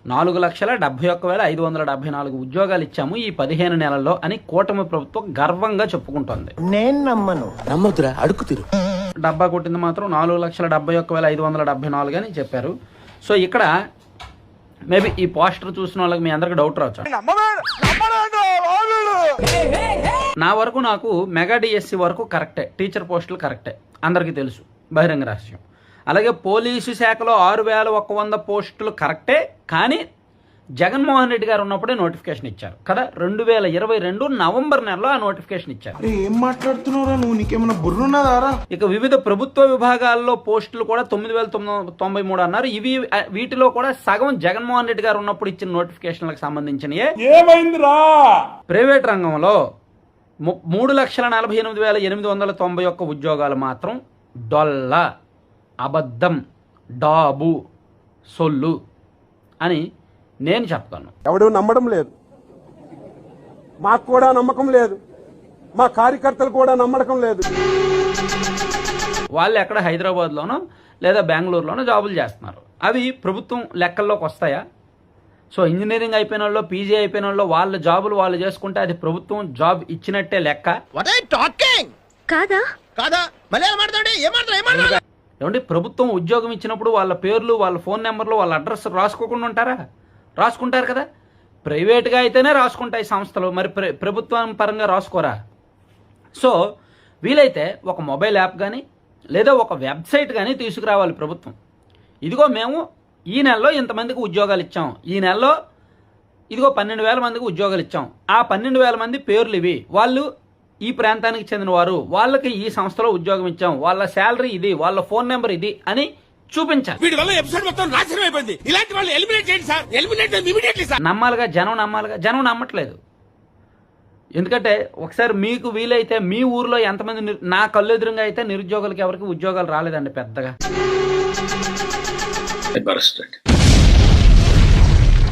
4,71,574 ఉద్యోగాలు ఇచ్చాము ఈ 15 నెలల్లో అని కూటమి ప్రభుత్వం గర్వంగా చెప్పుకుంటోంది. నేను నమ్మదురా, అడుగుతురు. డబ్బా కొట్టింది మాత్రం 4,71,574 అని చెప్పారు. సో ఇక్కడ మేబీ ఈ పోస్టర్ చూసిన వాళ్ళకి మీ అందరికి డౌట్ రావచ్చు. నా వరకు నాకు మెగా డిఎస్సి వరకు కరెక్టే, టీచర్ పోస్టులు కరెక్టే, అందరికీ తెలుసు, బహిరంగ రహస్యం. అలాగే పోలీసు శాఖలో 6,100 పోస్టులు కరెక్టే, కానీ జగన్మోహన్ రెడ్డి గారు ఉన్నప్పుడే నోటిఫికేషన్ ఇచ్చారు కదా, 2022 నవంబర్ నెలలో ఆ నోటిఫికేషన్ ఇచ్చారు. ఏం మాట్లాడుతున్నారా నువ్వు, నీకేమైనా బుర్రున్నదారా? ఇక వివిధ ప్రభుత్వ విభాగాల్లో పోస్టులు కూడా 9,993 అన్నారు. వీటిలో కూడా సగం జగన్మోహన్ రెడ్డి గారు ఉన్నప్పుడు ఇచ్చిన నోటిఫికేషన్లకు సంబంధించినయే. ఏమైందిరా? ప్రైవేట్ రంగంలో 3,48,891 ఉద్యోగాలు మాత్రం డొల్ల, అబద్ధం, డాబు, సొల్లు అని నేను చెప్తాను. ఎవడూ నమ్మడం లేదు, మాకు కూడా నమ్మకం లేదు, మా కార్యకర్తలు కూడా నమ్మకం లేదు. వాళ్ళు ఎక్కడ హైదరాబాద్లోనో లేదా బెంగళూరులోనో జాబులు చేస్తున్నారు. అవి ప్రభుత్వం లెక్కల్లోకి వస్తాయా? సో ఇంజనీరింగ్ అయిపోయిన వాళ్ళు, పీజీ అయిపోయిన వాళ్ళు వాళ్ళ జాబులు వాళ్ళు చేసుకుంటే అది ప్రభుత్వం జాబ్ ఇచ్చినట్టే లెక్క ఏమంటే? ప్రభుత్వం ఉద్యోగం ఇచ్చినప్పుడు వాళ్ళ పేర్లు, వాళ్ళ ఫోన్ నెంబర్లు, వాళ్ళ అడ్రస్ రాసుకోకుండా ఉంటారా? రాసుకుంటారు కదా. ప్రైవేట్గా అయితేనే రాసుకుంటాయి సంస్థలు, మరి ప్రభుత్వం పరంగా రాసుకోరా? సో వీలైతే ఒక మొబైల్ యాప్ కానీ లేదా ఒక వెబ్సైట్ కానీ తీసుకురావాలి ప్రభుత్వం. ఇదిగో మేము ఈ నెలలో ఇంతమందికి ఉద్యోగాలు ఇచ్చాం, ఈ నెలలో ఇదిగో 12,000 మందికి ఉద్యోగాలు ఇచ్చాం, ఆ 12,000 మంది పేర్లు ఇవి, వాళ్ళు ఈ ప్రాంతానికి చెందిన వారు, వాళ్ళకి ఈ సంస్థలో ఉద్యోగం ఇచ్చాం, వాళ్ళ శాలరీ ఇది, వాళ్ళ ఫోన్ నెంబర్ ఇది అని చూపించాలి. నమ్మాలిగా, జనం నమ్మాలిగా. జనం నమ్మట్లేదు. ఎందుకంటే ఒకసారి మీకు వీలైతే మీ ఊర్లో ఎంతమంది, నా కళ్ళు ఎదురుగా అయితే నిరుద్యోగులకి ఎవరికి ఉద్యోగాలు రాలేదండి పెద్దగా.